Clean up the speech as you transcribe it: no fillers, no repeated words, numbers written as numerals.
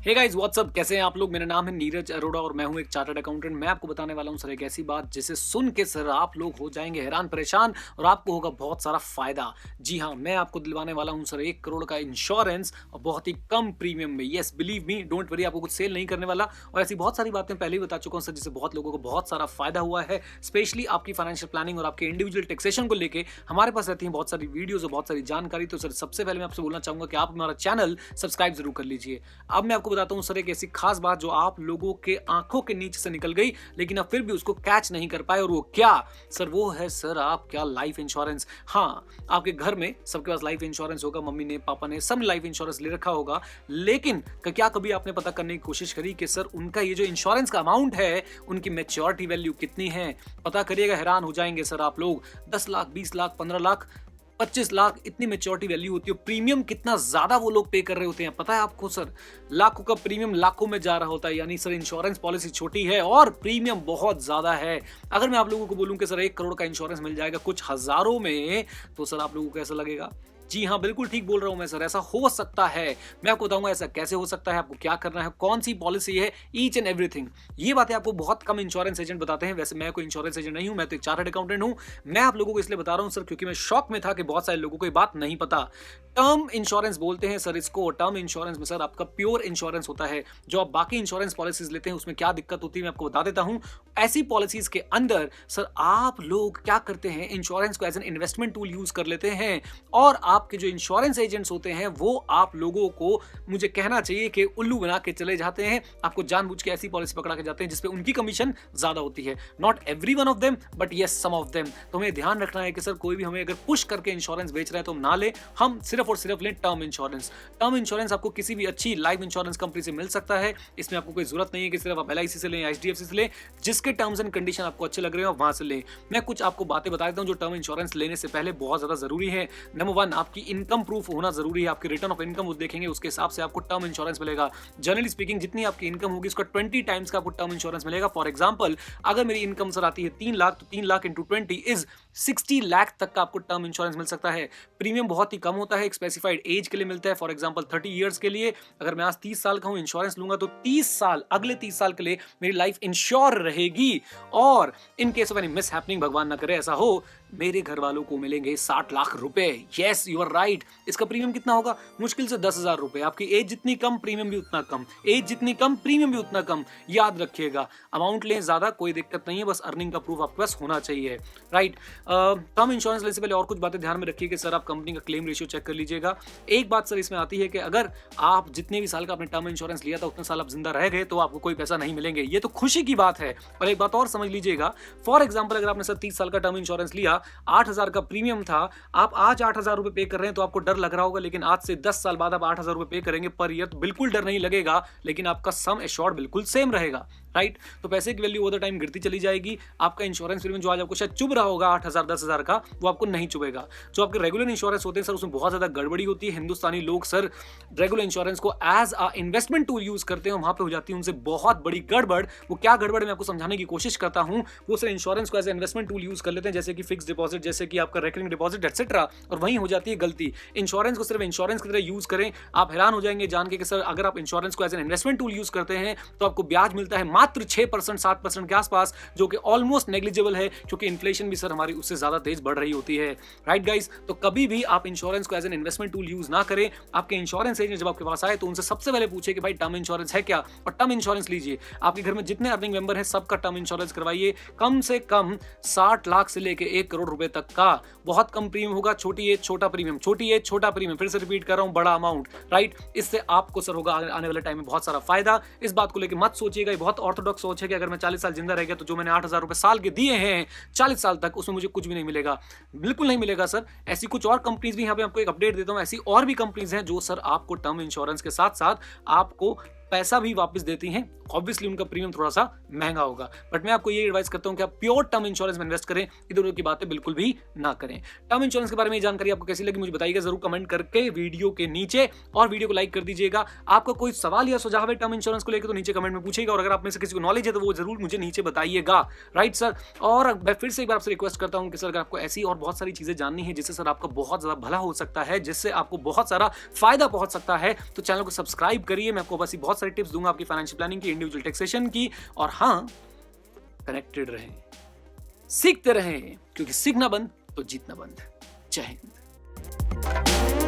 Hey guys what's up, कैसे हैं आप लोग। मेरा नाम है नीरज अरोड़ा और मैं हूं एक चार्टर्ड अकाउंटेंट। मैं आपको बताने वाला हूं सर एक ऐसी बात जिसे सुन के सर आप लोग हो जाएंगे हैरान परेशान और आपको होगा बहुत सारा फायदा। जी हां, मैं आपको दिलवाने वाला हूं सर 1 करोड़ का इंश्योरेंस और बहुत ही कम प्रीमियम में। Yes, believe me, don't worry, आपको कुछ सेल नहीं करने वाला। और ऐसी बहुत सारी बातें पहले ही बता चुका हूं सर, जिससे बहुत लोगों को बहुत सारा फायदा हुआ है। स्पेशली आपकी फाइनेंशियल प्लानिंग और आपके इंडिविजुअल टैक्सेशन को लेके हमारे पास रहती है बहुत सारी वीडियोज और बहुत सारी जानकारी। तो सर सबसे पहले मैं आपसे बोलना चाहूंगा कि आप हमारा चैनल सब्सक्राइब जरूर कर लीजिए। अब मैं आपको बताता हूं सर एक ऐसी खास बात जो आप लोगों के आंखों के नीचे से निकल गई, लेकिन आप फिर भी उसको कैच नहीं कर पाए। और वो क्या सर? वो है सर आपका लाइफ इंश्योरेंस। हाँ, आपके घर में सबके पास लाइफ इंश्योरेंस होगा, मम्मी ने, पापा ने, सब लाइफ इंश्योरेंस ले रखा होगा। लेकिन क्या कभी आपने पता करने की कोशिश करी कि सर उनका ये जो इंश्योरेंस का अमाउंट है, उनकी मैच्योरिटी वैल्यू कितनी है? पता करिएगा, हैरान हो जाएंगे सर आप लोग। 10 लाख, 20 लाख, 15 लाख, 25 लाख इतनी मैच्योरिटी वैल्यू होती है। प्रीमियम कितना ज्यादा वो लोग पे कर रहे होते हैं पता है आपको सर? लाखों का प्रीमियम लाखों में जा रहा होता है। यानी सर इंश्योरेंस पॉलिसी छोटी है और प्रीमियम बहुत ज्यादा है। अगर मैं आप लोगों को बोलूं कि सर 1 करोड़ का इंश्योरेंस मिल जाएगा कुछ हजारों में, तो सर आप लोगों को कैसा लगेगा? जी हाँ, बिल्कुल ठीक बोल रहा हूं मैं सर, ऐसा हो सकता है। मैं आपको बताऊंगा ऐसा कैसे हो सकता है, आपको क्या करना है, कौन सी पॉलिसी है, ईच एंड एवरीथिंग। ये बातें आपको बहुत कम इंश्योरेंस एजेंट बताते हैं। वैसे मैं कोई इंश्योरेंस एजेंट नहीं हूं, मैं तो एक चार्टर्ड अकाउंटेंट हूं। मैं आप लोगों को इसलिए बता रहा हूं सर क्योंकि मैं शॉक में था कि बहुत सारे लोगों को ये बात नहीं पता। टर्म इंश्योरेंस बोलते हैं सर इसको। टर्म इंश्योरेंस में सर आपका प्योर इंश्योरेंस होता है। जो आप बाकी इंश्योरेंस पॉलिसीज लेते हैं उसमें क्या दिक्कत होती है मैं आपको बता देता हूं। ऐसी पॉलिसीज के अंदर सर आप लोग क्या करते हैं, इंश्योरेंस को as an investment tool use कर लेते हैं और आपके जो इंश्योरेंस एजेंट्स होते हैं वो आप लोगों को, मुझे कहना चाहिए कि उल्लू बना के चले जाते हैं। आपको जानबूझ के ऐसी पॉलिसी पकड़ा के जाते हैं जिसपे उनकी कमीशन ज्यादा होती है। Not every one of them but yes some of them. तो हमें ध्यान रखना है कि सर कोई भी हमें अगर पुश करके इंश्योरेंस बेच रहा है तो हम ना ले, हम सिर्फ और सिर्फ लें टर्म इंश्योरेंस। टर्म इंश्योरेंस आपको किसी भी अच्छी लाइफ इंश्योरेंस कंपनी से मिल सकता है। इसमें आपको कोई जरूरत नहीं है कि सिर्फ आप LIC से लें, HDFC से लें। जिसके टर्म्स एंड कंडीशन आपको अच्छे लग रहे हो वहां से लें। मैं कुछ आपको बातें बता देता हूं जो टर्म इंश्योरेंस लेने से पहले बहुत ज्यादा जरूरी है। नंबर 1, आपकी इनकम प्रूफ होना जरूरी है। आपकी रिटर्न ऑफ इनकम वो देखेंगे, उसके हिसाब से आपको टर्म इंश्योरेंस मिलेगा। जनरली स्पीकिंग जितनी आपकी इनकम होगी उसका 20 टाइम्स का आपको टर्म इंश्योरेंस मिलेगा। फॉर एग्जांपल, अगर मेरी इनकम सर आती है 3 लाख, तो 3 लाख इंटू 20 इज 60 लाख तक का आपको टर्म इंश्योरेंस मिल सकता है। प्रीमियम बहुत ही कम होता है, एक स्पेसिफाइड एज के लिए मिलता है। फॉर एग्जांपल 30 ईयर्स के लिए। अगर मैं आज 30 साल का हूं, इंश्योरेंस लूंगा तो 30 साल, अगले 30 साल के लिए मेरी लाइफ इंश्योर रहेगी। और in case of any miss happening, भगवान ना करे ऐसा हो, मेरे घर वालों को मिलेंगे 60 लाख रुपए। Yes, you are right. इसका प्रीमियम कितना होगा? मुश्किल से 10,000 रुपए। आपकी एज जितनी कम, प्रीमियम भी उतना कम। एज जितनी कम, प्रीमियम भी उतना कम। याद रखिएगा, अमाउंट लें ज्यादा, कोई दिक्कत नहीं है, बस अर्निंग का प्रूफ आपके पास होना चाहिए। राइट। टर्म इंश्योरेंस लेने से पहले और कुछ बातें ध्यान में रखिए कि सर आप कंपनी का क्लेम रेशियो चेक कर लीजिएगा। एक बात सर इसमें आती है कि अगर आप जितने भी साल का आपने टर्म इंश्योरेंस लिया था उतने साल आप जिंदा रह गए तो आपको कोई पैसा नहीं मिलेंगे। ये तो खुशी की बात है। और एक बात और समझ लीजिएगा, फॉर एग्जाम्पल अगर आपने सर 30 साल का टर्म इंश्योरेंस लिया, 8,000 का प्रीमियम था, आप आज 8,000 रुपए पे कर रहे हैं तो आपको डर लग रहा होगा, लेकिन आज से 10 साल बाद आप 8,000 रुपए पे करेंगे पर ईयर तो बिल्कुल डर नहीं लगेगा, लेकिन आपका सम एश्योर्ड बिल्कुल सेम रहेगा। राइट। तो पैसे की वैल्यू ओवर द टाइम गिरती चली जाएगी। आपका इंश्योरेंस प्रीमियम जो आज आपको शायद चुभ रहा होगा 8,000 10,000 का, वो आपको नहीं चुभेगा। जो आपके रेगुलर इंश्योरेंस होते हैं सर उसमें बहुत ज्यादा गड़बड़ी होती है। हिंदुस्तानी लोग सर रेगुलर इंश्योरेंस को as a investment tool use करते हैं, वहां पे हो जाती है उनसे बहुत बड़ी गड़बड़। वो क्या गड़बड़ मैं आपको समझाने की कोशिश करता हूं। वो सर इंश्योरेंस को as a investment tool use कर लेते हैं, जैसे कि फिक्स डिपॉजिट, जैसे कि आपका रेकरिंग डिपॉजिट एक्सेट्रा, और वहीं हो जाती है गलती। इंश्योरेंस को सिर्फ इंश्योरेंस की तरह यूज करें। आप हैरान हो जाएंगे जान के कि सर अगर आप इंश्योरेंस को as an investment tool use करते हैं तो आपको ब्याज मिलता है मात्र 6% 7% के आसपास, जो कि ऑलमोस्ट नेग्लिजिबल है, क्योंकि इन्फ्लेशन भी सर हमारी उससे ज्यादा तेज बढ़ रही होती है। राइट गाइस, तो कभी भी आप इंश्योरेंस को as an investment tool use ना करें। आपके इंश्योरेंस एजेंट जब आपके पास आए तो उनसे सबसे पहले पूछे कि भाई टर्म इंश्योरेंस है क्या, और टर्म इंश्योरेंस लीजिए। आपके घर में जितने अर्निंग मेंबर हैं सबका टर्म इंश्योरेंस करवाइए, कम से कम 60 लाख से लेके 1 करोड़ रुपए तक का। बहुत कम प्रीमियम होगा, छोटी एज छोटा प्रीमियम, छोटी एज छोटा प्रीमियम, फिर से रिपीट कर रहा हूं, बड़ा अमाउंट। राइट। इससे आपको सर होगा आने वाले टाइम में बहुत सारा फायदा। इस बात को लेकर मत सोचिएगा, बहुत ऑर्थोडॉक्स सोच है कि अगर मैं 40 साल जिंदा रह गया तो जो मैंने 8,000 रुपए साल के दिए हैं 40 साल तक, उसमें मुझे कुछ भी नहीं मिलेगा। बिल्कुल नहीं मिलेगा सर। ऐसी कुछ और कंपनीज भी, यहाँ पे आपको एक अपडेट देता हूं, ऐसी और भी कंपनीज हैं जो सर आपको टर्म इंश्योरेंस के साथ साथ आपको पैसा भी वापस देती हैं। ऑब्वियसली उनका प्रीमियम थोड़ा सा महंगा होगा, बट मैं आपको ये एडवाइस करता हूं कि आप प्योर टर्म इंश्योरेंस में इन्वेस्ट करें, इधर उधर की बातें बिल्कुल भी ना करें। टर्म इंश्योरेंस के बारे में जानकारी आपको कैसी लगी मुझे बताइएगा जरूर कमेंट करके वीडियो के नीचे, और वीडियो को लाइक कर दीजिएगा। आपका कोई सवाल या सुझाव है टर्म इंश्योरेंस को लेकर तो नीचे कमेंट में पूछिएगा, और अगर आप में से किसी को नॉलेज है तो वो जरूर मुझे नीचे बताइएगा। Right sir. और मैं फिर से एक बार आपसे रिक्वेस्ट करता हूं कि सर अगर आपको ऐसी और बहुत सारी चीजें जाननी है जिससे सर आपका बहुत ज्यादा भला हो सकता है, जिससे आपको बहुत सारा फायदा पहुंच सकता है, तो चैनल को सब्सक्राइब करिए। मैं आपको बस बहुत सारी टिप्स दूंगा आपकी फाइनेंशियल प्लानिंग की, इंडिविजुअल टैक्सेशन की। और हाँ, कनेक्टेड रहें, सीखते रहें, क्योंकि सीखना बंद तो जीतना बंद। जय हिंद।